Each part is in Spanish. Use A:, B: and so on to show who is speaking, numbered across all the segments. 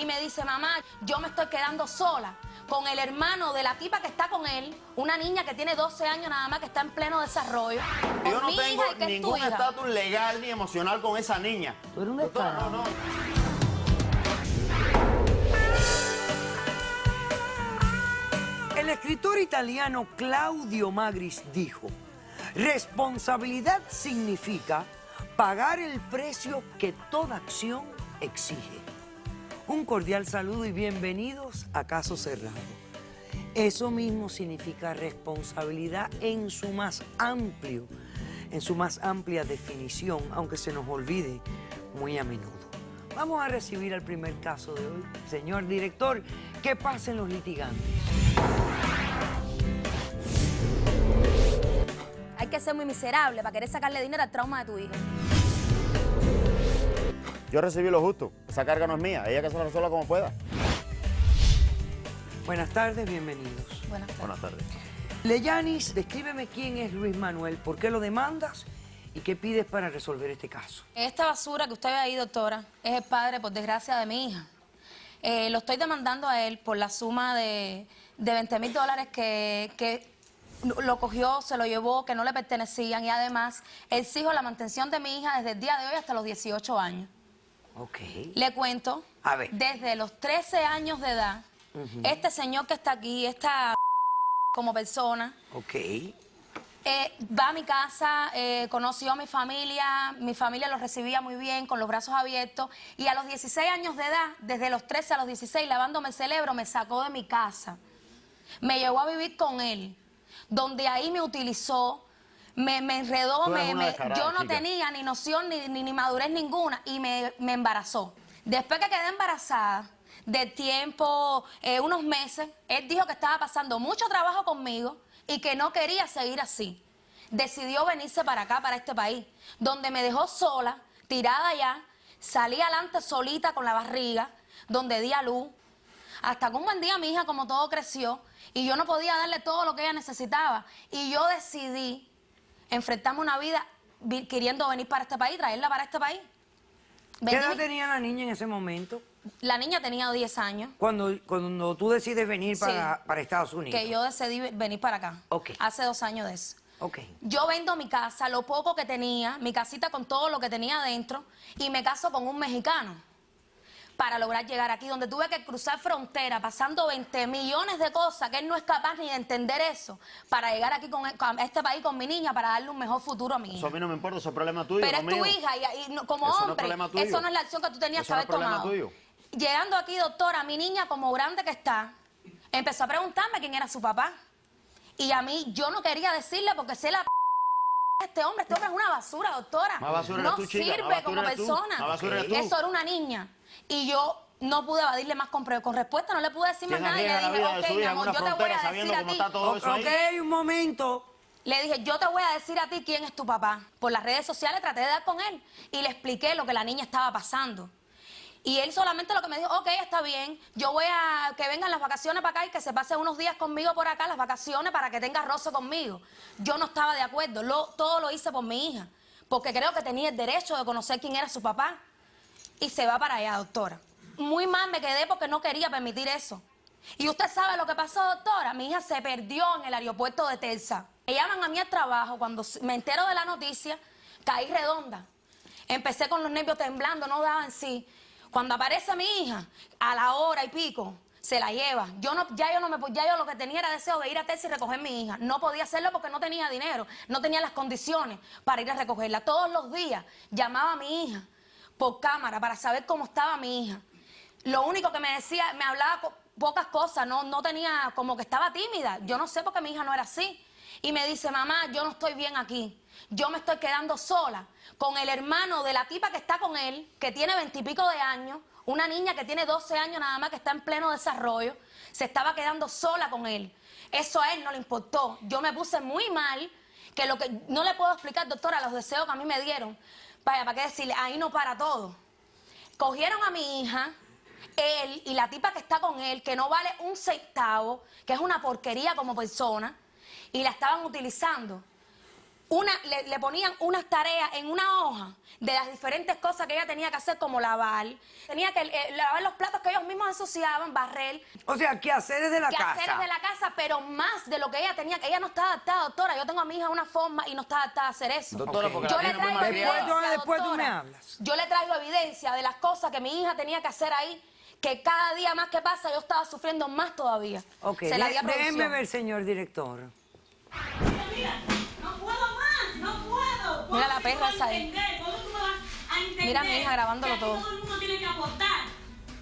A: me dice, mamá, yo me estoy quedando sola con el hermano de la tipa que está con él, una niña que tiene 12 años nada más, que está en pleno desarrollo.
B: Yo no tengo ningún estatus legal ni emocional con esa niña.
C: Tú eres un
B: Doctora,
C: descarado.
B: no.
C: El escritor italiano Claudio Magris dijo: responsabilidad significa pagar el precio que toda acción exige. Un cordial saludo y bienvenidos a Caso Cerrado. Eso mismo significa responsabilidad en su más amplia definición, aunque se nos olvide muy a menudo. Vamos a recibir el primer caso de hoy. Señor director, ¿qué pasen los litigantes?
A: Hay que ser muy miserable para querer sacarle dinero al trauma de tu hija.
B: Yo recibí lo justo. Esa carga no es mía. Ella que se la resuelva como pueda.
C: Buenas tardes, bienvenidos.
A: Buenas tardes.
B: Buenas tardes.
C: Leyanis, descríbeme quién es Luis Manuel, por qué lo demandas y qué pides para resolver este caso.
A: Esta basura que usted ve ahí, doctora, es el padre, por desgracia, de mi hija. Lo estoy demandando a él por la suma de $20,000 que lo cogió, se lo llevó, que no le pertenecían, y además exijo la mantención de mi hija desde el día de hoy hasta los 18 años.
C: Ok.
A: Le cuento,
C: A ver.
A: desde los 13 años de edad, este señor que está aquí, esta como persona,
C: Ok.
A: va a mi casa, conoció a mi familia lo recibía muy bien, con los brazos abiertos, y a los 16 años de edad, desde los 13 a los 16, lavándome el cerebro, me sacó de mi casa. Me llevó a vivir con él, donde ahí me utilizó, me enredó, yo no tenía ni noción ni madurez ninguna, y me embarazó. Después que quedé embarazada, de tiempo, unos meses, él dijo que estaba pasando mucho trabajo conmigo y que no quería seguir así. Decidió venirse para acá, para este país, donde me dejó sola, tirada allá, salí adelante solita con la barriga, donde di a luz, hasta que un buen día mi hija, como todo, creció y yo no podía darle todo lo que ella necesitaba. Y yo decidí enfrentarme una vida queriendo venir para este país, traerla para este país.
C: ¿Qué edad tenía la niña en ese momento?
A: La niña tenía 10 años.
C: Cuando tú decides venir para Estados Unidos.
A: Que yo decidí venir para acá.
C: Ok.
A: Hace 2 años de eso.
C: Ok.
A: Yo vendo mi casa, lo poco que tenía, mi casita con todo lo que tenía adentro, y me caso con un mexicano para lograr llegar aquí, donde tuve que cruzar frontera, pasando 20 millones de cosas, que él no es capaz ni de entender eso, para llegar aquí a este país con mi niña, para darle un mejor futuro a mi hija.
B: Eso a mí no me importa, eso es problema tuyo.
A: Pero es
B: mío.
A: tu hija, y como
B: Eso no es
A: hombre,
B: problema tuyo.
A: eso no es la acción que tú tenías
B: Eso
A: que
B: no
A: haber
B: es problema
A: tomado.
B: tuyo.
A: Llegando aquí, doctora, mi niña, como grande que está, empezó a preguntarme quién era su papá. Y a mí, yo no quería decirle porque sé la este hombre es una basura, doctora.
B: Más basura
A: no
B: eres tú, chica.
A: sirve como persona.
B: Más basura eres tú.
A: Eso era una niña. Y yo no pude evadirle más con respuesta, no le pude decir más nada. Y le dije, ok, mi amor, yo te voy a decir a ti.
C: Ok, un momento.
A: Le dije, yo te voy a decir a ti quién es tu papá. Por las redes sociales traté de dar con él y le expliqué lo que la niña estaba pasando. Y él solamente lo que me dijo, ok, está bien, yo voy a que vengan las vacaciones para acá y que se pase unos días conmigo por acá, las vacaciones, para que tenga roce conmigo. Yo no estaba de acuerdo, todo lo hice por mi hija, porque creo que tenía el derecho de conocer quién era su papá. Y se va para allá, doctora. Muy mal me quedé porque no quería permitir eso. Y usted sabe lo que pasó, doctora. Mi hija se perdió en el aeropuerto de Telsa. Me llaman a mí al trabajo, cuando me entero de la noticia, caí redonda. Empecé con los nervios temblando, no daba en sí. Cuando aparece mi hija, a la hora y pico, se la lleva. Ya yo lo que tenía era deseo de ir a Telsa y recoger a mi hija. No podía hacerlo porque no tenía dinero, no tenía las condiciones para ir a recogerla. Todos los días llamaba a mi hija por cámara para saber cómo estaba mi hija. Lo único que me decía, me hablaba pocas cosas, no tenía, como que estaba tímida. Yo no sé por qué mi hija no era así. Y me dice, mamá, yo no estoy bien aquí. Yo me estoy quedando sola con el hermano de la tipa que está con él, que tiene 20 y pico de años, una niña que tiene 12 años nada más, que está en pleno desarrollo, se estaba quedando sola con él. Eso a él no le importó. Yo me puse muy mal, que lo que no le puedo explicar, doctora, los deseos que a mí me dieron. Vaya, ¿para qué decirle? Ahí no para todo. Cogieron a mi hija, él y la tipa que está con él, que no vale un centavo, que es una porquería como persona, y la estaban utilizando. le ponían unas tareas en una hoja de las diferentes cosas que ella tenía que hacer, como lavar. Tenía que lavar los platos que ellos mismos ensuciaban, barrer.
C: O sea, quehaceres de la casa.
A: Quehaceres de la casa, pero más de lo que ella tenía, que ella no está adaptada, doctora. Yo tengo a mi hija de una forma y no está adaptada a hacer eso.
B: Doctora, porque
A: Yo
B: la
A: le
B: niña fue
A: traigo
B: malcriada.
A: evidencia,
C: Después tú me
A: doctora.
C: hablas.
A: Yo le traigo evidencia de las cosas que mi hija tenía que hacer ahí, que cada día más que pasa yo estaba sufriendo más todavía.
C: Ok,
A: Se la di a
C: déjeme
A: producción.
C: ver, señor director.
D: Mira, no puedo más, no puedo.
A: Mira la perra esa ahí.
D: ¿Cuándo tú me vas a entender?
A: Mira a mi hija grabándolo
D: que aquí
A: todo.
D: todo el mundo tiene que aportar.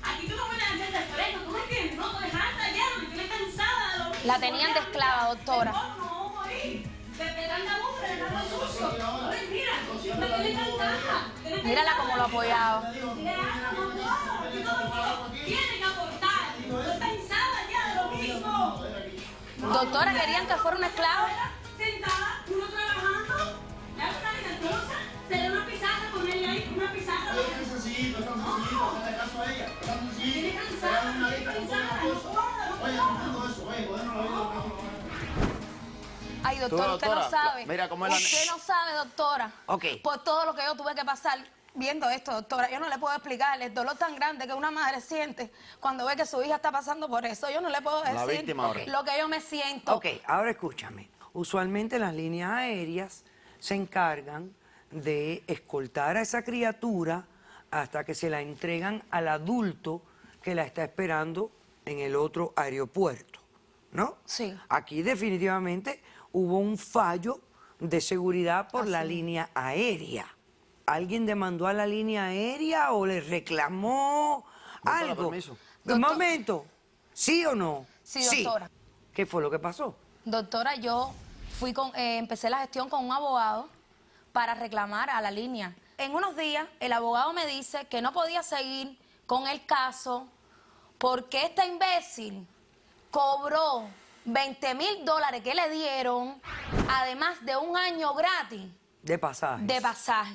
D: Aquí tú no puedes hacer de fresco, ¿tú me entiendes? No, te dejaste ya, me tienes cansada de lo mismo.
A: La tenían de esclava, doctora.
D: No, no, morir. De tanta mugre, de tanto sucio. Ay, mira, me tienes cansada.
A: Mírala cómo lo apoyaba.
D: Aquí todo el mundo tiene que aportar. Estoy cansada ya de lo mismo.
A: Doctora, querían que fuera una esclava.
D: Sentada, uno trabajando, la otra entonces, se le da una pizarra, ponerle ahí una pizarra. Tiene cansada, no puedo.
A: Ay, doctor,
B: Tú,
A: usted
B: doctora,
A: no sabe.
B: mira cómo es la-
A: Usted no sabe, doctora.
C: Ok.
A: Por todo lo que yo tuve que pasar viendo esto, doctora. Yo no le puedo explicar el dolor tan grande que una madre siente cuando ve que su hija está pasando por eso. Yo no le puedo decir
B: víctima ahora.
A: lo que yo me siento.
C: Ok, ahora escúchame. Usualmente las líneas aéreas se encargan de escoltar a esa criatura hasta que se la entregan al adulto que la está esperando en el otro aeropuerto, ¿no?
A: Sí.
C: Aquí definitivamente hubo un fallo de seguridad por la
A: Así.
C: línea aérea. ¿Alguien demandó a la línea aérea o le reclamó
B: Doctora,
C: algo?
B: permiso.
C: Un
A: Doctor-
C: momento, ¿sí o no?
A: Sí, doctora.
C: ¿Qué fue lo que pasó?
A: Doctora, yo empecé la gestión con un abogado para reclamar a la línea. En unos días, el abogado me dice que no podía seguir con el caso porque esta imbécil cobró $20,000 que le dieron, además de un año gratis
C: De pasaje.
A: de pasaje.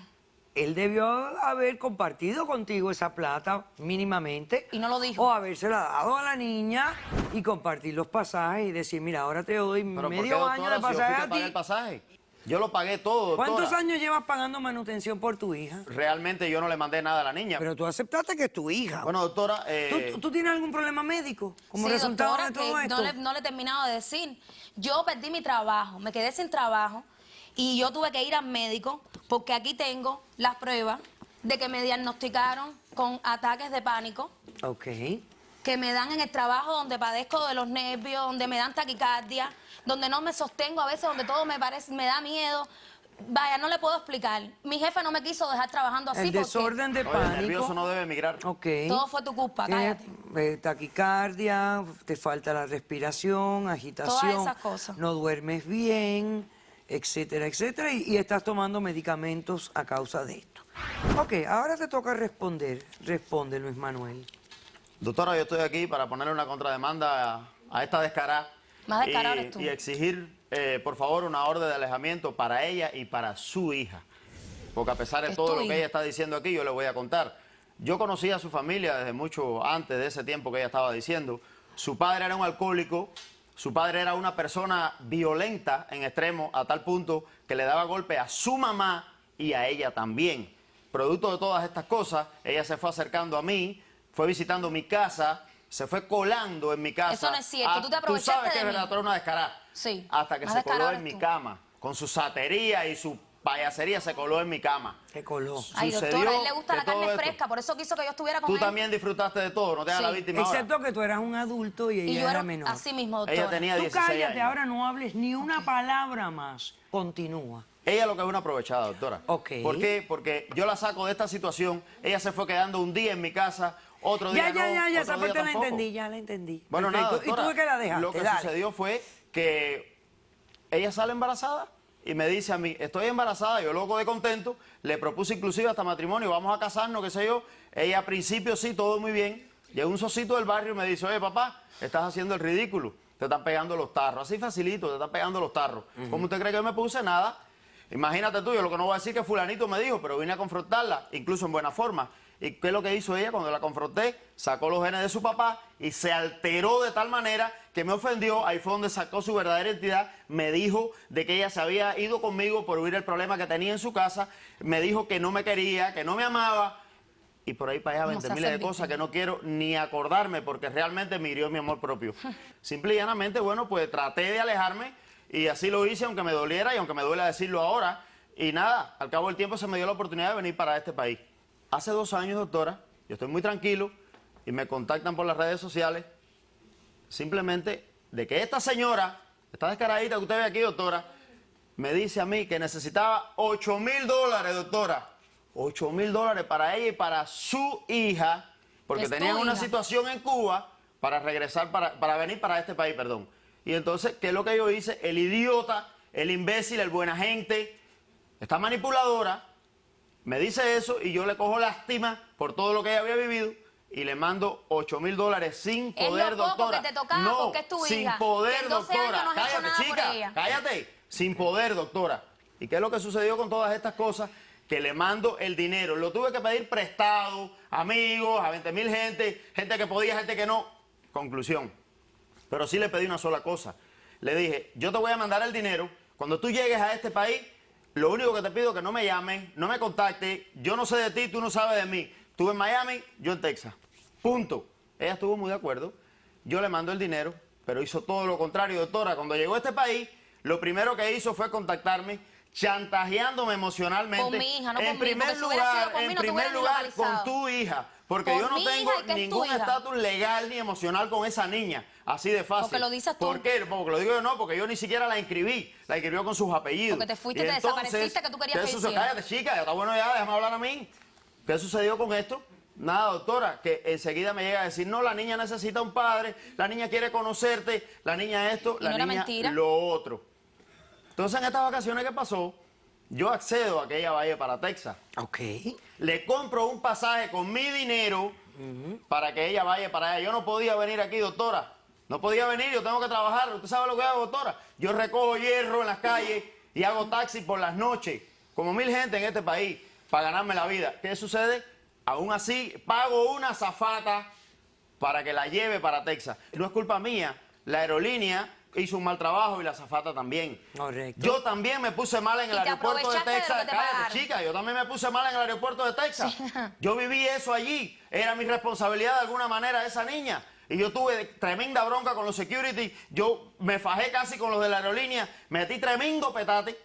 C: Él debió haber compartido contigo esa plata mínimamente.
A: Y no lo dijo.
C: O habérsela dado a la niña y compartir los pasajes y decir, mira, ahora te doy
B: Pero ¿por qué,
C: medio
B: doctora,
C: año de
B: si yo fui
C: pasaje
B: que
C: a
B: pagué
C: ti.
B: el pasaje? Yo lo pagué todo, doctora.
C: ¿Cuántos años llevas pagando manutención por tu hija?
B: Realmente yo no le mandé nada a la niña.
C: Pero tú aceptaste que es tu hija.
B: Bueno, doctora,
C: ¿Tú tienes algún problema médico como
A: Sí,
C: resultado
A: doctora,
C: de todo
A: que
C: esto?
A: no le he terminado de decir. Yo perdí mi trabajo, me quedé sin trabajo y yo tuve que ir al médico porque aquí tengo las pruebas de que me diagnosticaron con ataques de pánico,
C: Ok.
A: que me dan en el trabajo donde padezco de los nervios, donde me dan taquicardia, donde no me sostengo a veces, donde todo me da miedo. Vaya, no le puedo explicar. Mi jefe no me quiso dejar trabajando así
C: El desorden de
B: oye,
C: pánico.
B: el nervioso no debe emigrar.
C: Ok.
A: porque todo fue tu culpa,
C: Tienes,
A: cállate.
C: taquicardia, te falta la respiración, agitación.
A: Todas esas cosas.
C: No duermes bien, etcétera, etcétera. Y estás tomando medicamentos a causa de esto. Ok, ahora te toca responder. Responde, Luis Manuel.
B: Doctora, yo estoy aquí para ponerle una contrademanda a esta descarada.
A: Más descarado eres tú.
B: Y exigir, por favor, una orden de alejamiento para ella y para su hija. Porque a pesar de
A: Es
B: todo
A: tu
B: lo que
A: hija.
B: ella está diciendo aquí, yo le voy a contar. Yo conocí a su familia desde mucho antes de ese tiempo que ella estaba diciendo. Su padre era un alcohólico, su padre era una persona violenta en extremo, a tal punto que le daba golpe a su mamá y a ella también. Producto de todas estas cosas, ella se fue acercando a mí, fue visitando mi casa, se fue colando en mi casa.
A: Eso no es cierto, tú te
B: Tú
A: aprovechaste
B: sabes que
A: de
B: es
A: mí.
B: verdad, tú eres una descarada.
A: Sí,
B: Hasta que
A: más
B: se coló
A: descarado
B: en
A: eres
B: mi
A: tú.
B: cama. Con su satería y su payasería se coló en mi cama.
C: Te coló.
A: Ay,
B: Sucedió
A: doctora, a él le gusta
B: de
A: la
B: todo
A: carne
B: esto.
A: fresca, por eso quiso que yo estuviera con
B: Tú
A: él.
B: también disfrutaste de todo, no te hagas la
A: Sí.
B: víctima ahora.
C: Excepto que tú eras un adulto y ella
A: Y yo
C: era
A: era
C: menor.
A: así mismo, doctora.
B: Ella tenía
C: Tú
B: 16
C: cállate,
B: años.
C: ahora no hables ni una palabra más. Continúa.
B: Ella lo que es una aprovechada, doctora.
C: Ok.
B: ¿Por qué? Porque yo la saco de esta situación, ella se fue quedando un día en mi casa, otro día
C: Ya,
B: no,
C: esa
B: otro día
C: parte la
B: tampoco.
C: entendí, ya la entendí.
B: Bueno,
C: Perfecto.
B: nada, doctora,
C: ¿Y tú de qué la dejaste?
B: lo que
C: Dale.
B: sucedió fue que ella sale embarazada y me dice a mí, estoy embarazada, yo loco de contento, le propuse inclusive hasta matrimonio, vamos a casarnos, qué sé yo. Ella al principio sí, todo muy bien. Llegó un socito del barrio y me dice, oye papá, estás haciendo el ridículo, te están pegando los tarros, así facilito, te están pegando los tarros. ¿Cómo usted cree que yo me puse? Nada. Imagínate tú, yo lo que no voy a decir que fulanito me dijo, pero vine a confrontarla, incluso en buena forma. ¿Y qué es lo que hizo ella? Cuando la confronté, sacó los genes de su papá y se alteró de tal manera que me ofendió. Ahí fue donde sacó su verdadera identidad. Me dijo de que ella se había ido conmigo por huir el problema que tenía en su casa. Me dijo que no me quería, que no me amaba. Y por ahí para allá
A: No se
B: 20 miles de
A: hace
B: cosas
A: víctima.
B: que no quiero ni acordarme porque realmente me hirió mi amor propio. Simple y llanamente, bueno, pues traté de alejarme y así lo hice, aunque me doliera y aunque me duele decirlo ahora. Y nada, al cabo del tiempo se me dio la oportunidad de venir para este país. Hace 2 años, doctora, yo estoy muy tranquilo y me contactan por las redes sociales simplemente de que esta señora, esta descaradita que usted ve aquí, doctora, me dice a mí que necesitaba $8,000, doctora. $8,000 para ella y para su hija, porque
A: Es tu
B: tenían una
A: hija.
B: situación en Cuba para regresar, para venir para este país, perdón. Y entonces, ¿qué es lo que yo hice? El idiota, el imbécil, el buena gente, esta manipuladora, me dice eso y yo le cojo lástima por todo lo que ella había vivido y le mando $8,000 sin
A: Es
B: poder,
A: lo poco
B: doctora.
A: que te tocaba
B: no,
A: porque es tu
B: sin
A: hija,
B: poder,
A: que en 12
B: doctora.
A: años no has hecho
B: Cállate,
A: nada por
B: chica,
A: ella.
B: cállate. Sin poder, doctora. ¿Y qué es lo que sucedió con todas estas cosas? Que le mando el dinero. Lo tuve que pedir prestado, amigos, a 20,000 gente que podía, gente que no. Conclusión. Pero sí le pedí una sola cosa. Le dije, yo te voy a mandar el dinero. Cuando tú llegues a este país, lo único que te pido es que no me llames, no me contactes. Yo no sé de ti, tú no sabes de mí. Tú en Miami, yo en Texas. Punto. Ella estuvo muy de acuerdo. Yo le mando el dinero, pero hizo todo lo contrario, doctora. Cuando llegó a este país, lo primero que hizo fue contactarme, chantajeándome emocionalmente.
A: Con mi hija, no
B: en
A: conmigo,
B: primer
A: porque si hubiera sido
B: lugar,
A: conmigo,
B: en
A: no te
B: primer
A: hubieran
B: lugar,
A: localizado.
B: con tu hija. Porque
A: Con
B: yo no
A: mi hija,
B: tengo
A: y que es tu
B: ningún
A: hija.
B: estatus legal ni emocional con esa niña. Así de fácil.
A: Porque lo dices tú.
B: ¿Por qué? Porque lo digo yo no, porque yo ni siquiera la inscribí. La inscribió con sus apellidos.
A: Porque te fuiste,
B: Y
A: te
B: entonces,
A: desapareciste, que tú querías
B: ¿qué
A: que
B: sucedió?
A: hiciera?
B: Cállate, chica, ya está bueno ya, déjame hablar a mí. ¿Qué sucedió con esto? Nada, doctora, que enseguida me llega a decir, no, la niña necesita un padre, la niña quiere conocerte, la niña esto,
A: ¿Y
B: la
A: no era
B: niña
A: mentira?
B: lo otro. Entonces, en estas vacaciones que pasó, yo accedo a que ella vaya para Texas.
C: Ok.
B: Le compro un pasaje con mi dinero para que ella vaya para allá. Yo no podía venir aquí, doctora. No podía venir, yo tengo que trabajar. ¿Usted sabe lo que hago, doctora? Yo recojo hierro en las calles y hago taxi por las noches, como 1,000 gente en este país, para ganarme la vida. ¿Qué sucede? Aún así, pago una azafata para que la lleve para Texas. No es culpa mía. La aerolínea hizo un mal trabajo y la azafata también.
C: Correcto.
B: Yo también me puse mal en el
A: Y te
B: aeropuerto de
A: aprovechaste de lo
B: Texas.
A: que te
B: Cállate,
A: pagaron.
B: chica, yo también me puse mal en el aeropuerto de Texas. Yo viví eso allí. Era mi responsabilidad de alguna manera esa niña. Y yo tuve tremenda bronca con los security. Yo me fajé casi con los de la aerolínea. Metí tremendo petate.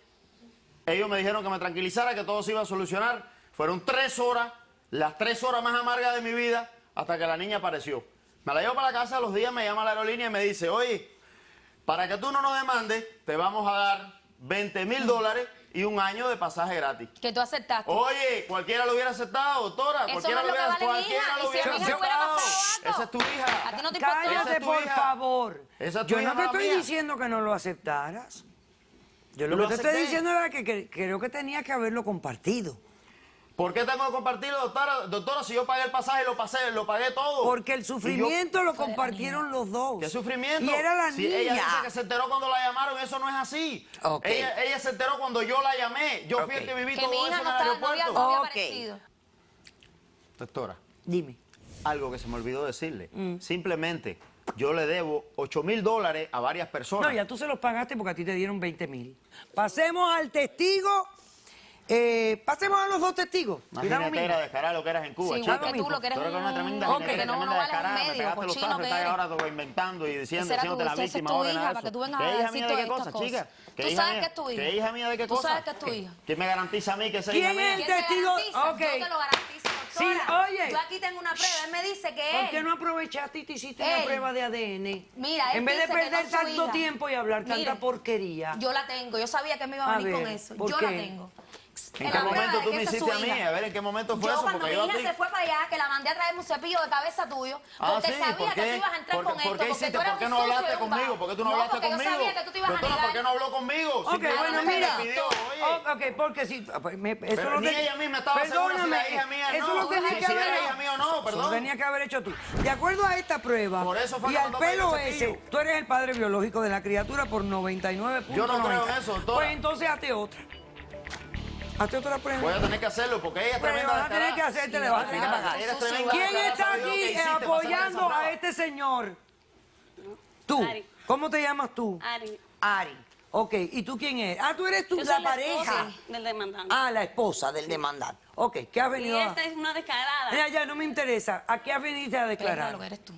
B: Ellos me dijeron que me tranquilizara, que todo se iba a solucionar. Fueron 3 horas, las 3 horas más amargas de mi vida, hasta que la niña apareció. Me la llevo para la casa, a los días me llama la aerolínea y me dice, oye, para que tú no nos demandes, te vamos a dar $20,000 y 1 año de pasaje gratis.
A: Que tú aceptaste.
B: Oye, cualquiera lo hubiera aceptado, doctora.
A: Eso
B: Cualquiera
A: no es lo que vale mi
B: cualquiera
A: hija,
B: lo
A: y si
B: hubiera
A: a mi hija le hubiera
B: aceptado.
A: pasado algo.
B: Esa es tu hija.
A: A ti no te importa.
B: Esa
C: Cállate,
B: es tu
C: por
B: hija.
C: favor.
B: Esa es tu
C: Yo
B: hija,
C: no te
B: no la
C: estoy
B: mía.
C: diciendo que no lo aceptaras. Yo lo
B: Lo
C: que te estoy
B: acepté.
C: diciendo era que creo que tenía que haberlo compartido.
B: ¿Por qué tengo que compartirlo, doctora? Doctora, si yo pagué el pasaje, lo pagué todo.
C: Porque el
B: Y yo-
C: sufrimiento lo
A: Fue de la
C: compartieron los dos.
B: ¿Qué sufrimiento?
C: Y era la
B: Si
C: niña.
B: ella dice que se enteró cuando la llamaron, eso no es así.
C: Ok.
B: Ella se enteró cuando yo la llamé. Yo fui el
C: Ok.
B: que viví
A: Que
B: todo
A: mi
B: eso
A: hija
B: en
A: no,
B: el
A: estaba, no había,
B: aeropuerto.
A: no había
C: Ok.
A: aparecido.
B: Doctora,
C: Dime.
B: algo que se me olvidó decirle.
C: Mm.
B: Simplemente, yo le debo $8,000 a varias personas.
C: No, ya tú se los pagaste porque a ti te dieron 20,000. Pasemos al testigo. Pasemos a los 2 testigos.
B: Una
C: Mira lo
B: jinetera
C: mismo.
B: descarada lo que eras en Cuba,
A: Sí,
B: chica.
A: igual que tú, lo que eres
B: Tú eres una
A: un-
B: tremenda
C: Ok.
B: jinetera,
A: que no
B: tremenda
A: vales un
B: descarada, me
A: medio,
B: pegaste los
A: cochino
B: tazos,
A: que
B: estás
A: eres.
B: ahora todo inventando y diciendo,
A: Esa era
B: haciéndote la
A: esa es
B: víctima
A: tu
B: ahora,
A: hija,
B: nada de
A: para que
B: eso.
A: tú vengas
B: ¿Qué
A: a
B: hija
A: decir
B: mía de
A: todas
B: qué
A: estas
B: cosa,
A: cosas.
B: chica? ¿Qué
A: Tú
B: hija
A: sabes
B: mía?
A: que es tu hija.
B: ¿Qué hija mía de qué
A: Tú
B: cosa?
A: sabes que es tu hija.
B: ¿Quién me garantiza a mí que esa hija
C: ¿Quién
B: mía?
C: es?
A: ¿Quién te
C: testigo,
A: garantiza?
C: ok.
A: Yo te lo garantizo,
C: Sí,
A: doctora.
C: oye.
A: Yo aquí tengo una prueba. Él me dice que
C: ¿Por
A: él...
C: qué no aprovechaste y te hiciste una
A: Él.
C: prueba de ADN?
A: Mira, él
C: en vez de
A: dice que no
C: perder
A: es su
C: tanto
A: hija.
C: tiempo y hablar
A: Mire,
C: tanta porquería.
A: Yo la tengo. Yo sabía que me iba a
C: A
A: venir con
C: ver,
A: eso.
C: ¿por
A: Yo
C: qué?
A: la tengo.
B: ¿En
A: La
B: qué
A: prueba
B: momento
A: de
B: tú
A: que
B: me
A: esa es
B: hiciste
A: su
B: a mí?
A: hija.
B: A ver, ¿en qué momento fue
A: Yo
B: eso?
A: cuando
B: Porque
A: mi
B: yo
A: hija
B: a ti-
A: se fue para allá, que la mandé a traerme un cepillo de cabeza tuyo,
B: Ah,
A: porque
B: sí,
A: sabía
B: ¿por
A: que
B: qué?
A: tú ibas a entrar
B: ¿Por
A: con
B: qué
A: esto, porque
B: hiciste?
A: tú
B: ¿Por
A: eres
B: qué
A: un
B: no
A: sucio
B: hablaste
A: de un
B: conmigo?
A: vago.
B: ¿Por qué tú no
A: No,
B: hablaste
A: porque
B: conmigo?
A: yo sabía que tú te ibas a
B: Doctora,
A: negar.
B: ¿por qué no habló conmigo?
C: Ok,
B: Simplemente
C: bueno,
B: me
C: mira.
B: pidió, oye.
C: Ok, porque si... eso
B: Pero
C: no
B: ni
C: te-
B: ella misma estaba segura si
C: Perdóname,
B: la hija mía
C: eso
B: no.
C: lo tenías
B: Si
C: que
B: era
C: haber
B: hija mía o no,
C: Eso lo
B: perdón.
C: tenías que haber hecho tú. De acuerdo a esta prueba
B: Por eso fue
C: y
B: que
C: al
B: mandó para
C: pelo
B: ese
C: ese,
B: cepillo.
C: tú eres el padre biológico de la criatura por 99.90.
B: Yo no creo en eso, doctora.
C: Pues entonces hazte otra. Hazte otra prueba.
B: Voy a tener que hacerlo porque ella es
C: Pero le
B: tremenda
C: vas a tener que
B: descarada.
C: hacerte, le vas a tener que pagar.
B: Eres tremenda
C: ¿Quién
B: descarada,
C: está
B: ¿sabes lo que
C: aquí
B: hiciste para
C: apoyando
B: sacar esa
C: a
B: prueba?
C: este señor? Tú.
E: Ari.
C: ¿Cómo te llamas tú?
E: Ari,
C: Ari. Ok, ¿y tú quién eres? Ah, tú eres tú,
E: yo
C: la
E: soy
C: pareja.
E: esposa del demandante.
C: Ah, la esposa del demandante. Ok, ¿qué has
E: Y
C: venido a...?
E: esta es una descarada.
C: Ya, no me interesa. ¿A qué has venido a
A: Declara
C: declarar?
A: lo que eres tú.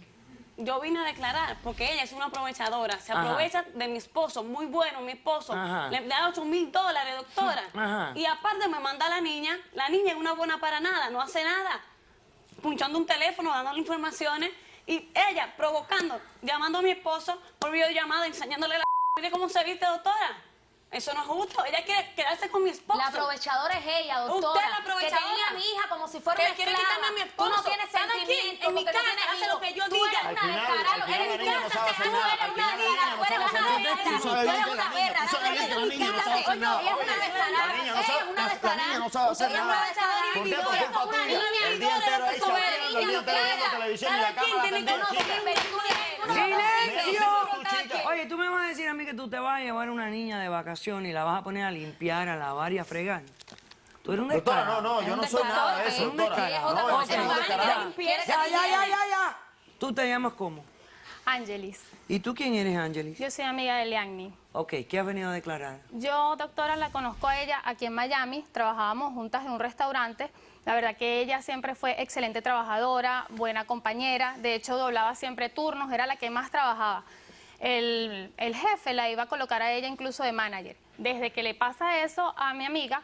E: Yo vine a declarar porque ella es una aprovechadora. Se
C: Ajá.
E: aprovecha de mi esposo, muy bueno, mi esposo.
C: Ajá.
E: Le da $8,000, doctora.
C: Ajá.
E: Y aparte me manda a la niña. La niña es una buena para nada, no hace nada. Punchando un teléfono, dándole informaciones. Y ella provocando, llamando a mi esposo por videollamada, enseñándole la... Mire cómo se viste, doctora. Eso no es justo. Ella quiere quedarse con mi esposo.
A: La aprovechadora es ella, doctora.
E: Usted es la aprovechadora.
A: Que tenía a mi hija como si fuera
E: Que
A: una
E: quiere
A: esclava.
E: quitarme a mi esposo.
A: Tú no tienes
E: Cada quien
A: sentimiento
E: en mi
A: porque no
E: casa
A: tienes
E: hace lo que yo
A: hijos. Tú
E: diga.
A: eres
B: Al
A: una
B: final,
A: descarada,
B: al final
A: eres
B: la niña no sabe hacer
A: tú
B: nada.
A: eres
B: Al
A: una
B: final la niña no
A: descarada,
B: sabe
A: tú eres
B: hacer
A: una
B: nada.
A: perra,
B: Tú sabes
A: tú
B: bien
A: eres
B: que
A: una
B: la niña-
A: perra.
B: tú sabes bien que la niña no sabe hacer
A: Ella es una
B: nada.
A: descarada.
B: La niña no
A: Ella
B: sabe-
A: es una
B: la
A: descarada.
B: niña no sabe hacer
A: Usted es una
B: nada.
A: descarada.
B: ¿Por qué?
A: Tú
B: Porque
A: eres
B: es
A: una
B: fatiga.
A: niña
B: El día entero ahí
A: tú eres
B: chateando, el día entero viendo televisión y la cámara pendiente, chica.
C: ¡Silencio!
B: Tú, chica.
C: Oye, tú me vas a decir a mí que tú te vas a llevar a una niña de vacación y la vas a poner a limpiar, a lavar y a fregar. Tú eres un
B: Doctora,
C: descarado.
B: no, yo no soy nada de eso,
C: Es un
B: doctora.
C: descarado.
B: No,
C: Ok.
B: eso es un descarado.
C: Ya. ¿Tú te llamas cómo?
F: Ángelis,
C: ¿Y tú quién eres, Ángelis?
F: yo soy amiga de Leanni.
C: Ok, ¿qué has venido a declarar?
F: Yo, doctora, la conozco a ella aquí en Miami, trabajábamos juntas en un restaurante. La verdad que ella siempre fue excelente trabajadora, buena compañera, de hecho doblaba siempre turnos, era la que más trabajaba. El jefe la iba a colocar a ella incluso de manager. Desde que le pasa eso a mi amiga,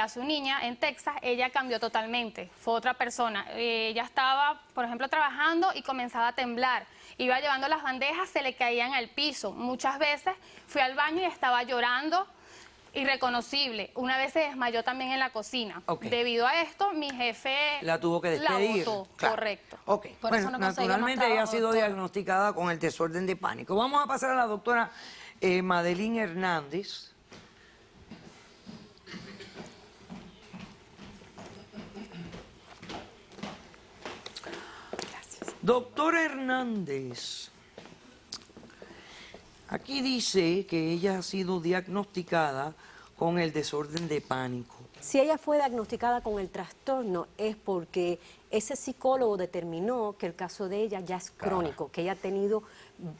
F: a su niña en Texas, ella cambió totalmente, fue otra persona. Ella estaba, por ejemplo, trabajando y comenzaba a temblar. Iba llevando las bandejas, se le caían al piso. Muchas veces fui al baño y estaba llorando, irreconocible. Una vez se desmayó también en la cocina.
C: Ok.
F: Debido a esto, mi jefe
C: La tuvo que despedir.
F: la botó,
C: Claro.
F: correcto.
C: Ok,
A: Por
C: bueno,
A: eso no conseguimos
C: naturalmente ella ha
A: trabajo,
C: sido
A: doctora.
C: diagnosticada con el desorden de pánico. Vamos a pasar a la doctora Madeline Hernández. Doctora Hernández, aquí dice que ella ha sido diagnosticada con el desorden de pánico.
G: Si ella fue diagnosticada con el trastorno es porque ese psicólogo determinó que el caso de ella ya es crónico, que ella ha tenido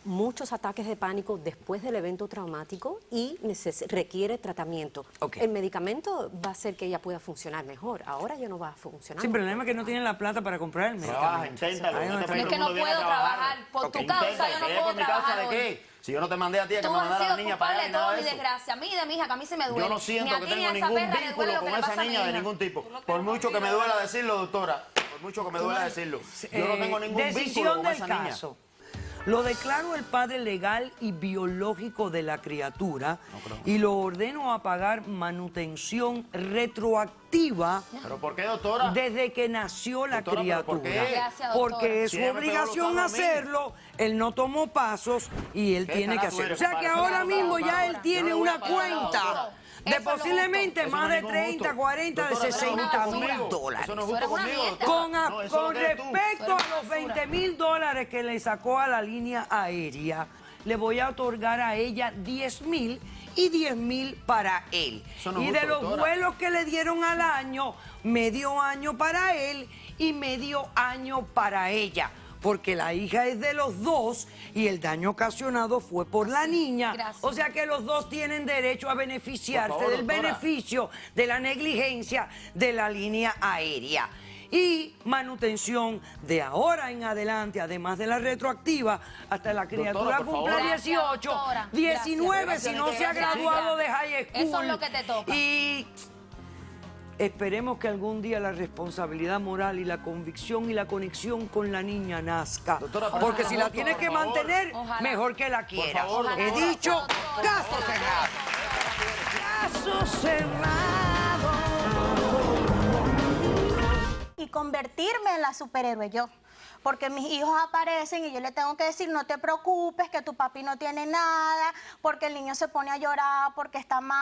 G: muchos ataques de pánico después del evento traumático y requiere tratamiento.
C: Ok.
G: El medicamento va a hacer que ella pueda funcionar mejor. Ahora ya no va a funcionar.
C: Sí, el problema es que no tienen la plata para comprar el
B: Trabaja,
C: medicamento.
B: inténtalo.
C: Ahí
B: no
C: donde
B: te
C: está el
A: Es que no
B: todo el mundo viene
A: puedo
B: a
A: trabajar. Por tu causa yo no
B: Inténtalo.
A: puedo
B: ¿Por mi causa
A: trabajar
B: de
A: hoy.
B: qué? Si yo no te mandé a ti a que
A: Tú
B: me
A: has
B: mandara a
A: sido
B: la niña para
A: culpable
B: allá
A: de
B: y nada
A: toda
B: de
A: mi
B: eso.
A: desgracia. A mí de mi hija, que a mí se me duele.
B: Yo no
A: Ni
B: siento
A: a
B: que
A: ti ni
B: tengo
A: a esa
B: ningún
A: perra le duele
B: vínculo
A: lo que
B: con
A: le
B: esa
A: pasa a mi
B: niña de
A: hija.
B: ningún tipo. Por mucho que me duela decirlo, doctora. Por mucho que me duela decirlo. Yo no tengo ningún vínculo
C: decisión
B: con
C: del
B: esa niña.
C: caso. Lo declaro el padre legal y biológico de la criatura y lo ordeno a pagar manutención retroactiva
B: ¿Pero por qué, doctora?
C: desde que nació la
B: Doctora, ¿pero por
C: criatura.
B: qué?
A: Gracias, doctora.
C: Porque es su
B: Siempre me pegó
C: obligación
B: los palos a mí.
C: hacerlo, él no tomó pasos y él
B: ¿Qué
C: tiene que
B: carajo
C: hacerlo. O
B: eres,
C: sea que
B: compadre?
C: ahora mismo ya él tiene
B: Yo no voy a
C: una
B: pagar nada,
C: cuenta
B: doctora.
C: de
A: Eso es lo
C: posiblemente
B: Eso no
C: más
B: es
C: de
B: ningún
C: 30,
B: justo.
C: 40, de
B: Doctora, eso no es
C: 60
B: justo
C: mil
B: conmigo.
C: dólares.
B: Eso no es
A: Tú
B: justo
A: eres una
B: conmigo,
A: mierda.
B: doctora.
C: Con,
B: No, eso es lo
C: con
B: que eres tú.
C: respecto a los $20,000 que le sacó a la línea aérea, le voy a otorgar a ella 10,000 y 10,000 para él.
B: Eso no es
C: Y de
B: justo,
C: los
B: doctora.
C: vuelos que le dieron al año, medio año para él y medio año para ella. Porque la hija es de los dos y el daño ocasionado fue por la niña.
A: gracias.
C: O sea que los dos tienen derecho a beneficiarse
B: Por favor,
C: del
B: doctora.
C: beneficio de la negligencia de la línea aérea. Y manutención de ahora en adelante, además de la retroactiva, hasta la criatura
B: por
C: cumpla
B: favor.
A: Gracias,
C: 18,
A: doctora.
C: 19
B: Gracias.
C: si no se ha
B: Gracias.
C: graduado de high school.
A: Eso es lo que te toca.
C: Y esperemos que algún día la responsabilidad moral y la convicción y la conexión con la niña nazca.
B: Doctora, por
C: Porque
B: favor,
C: si la
B: por
C: tienes que
B: favor.
C: mantener,
A: Ojalá.
C: mejor que la quiera.
B: favor,
C: He
B: doctora.
C: dicho,
A: Doctora.
C: caso cerrado. Caso cerrado.
H: Y convertirme en la superhéroe yo. Porque mis hijos aparecen y yo le tengo que decir, no te preocupes, que tu papi no tiene nada, porque el niño se pone a llorar, porque está mal.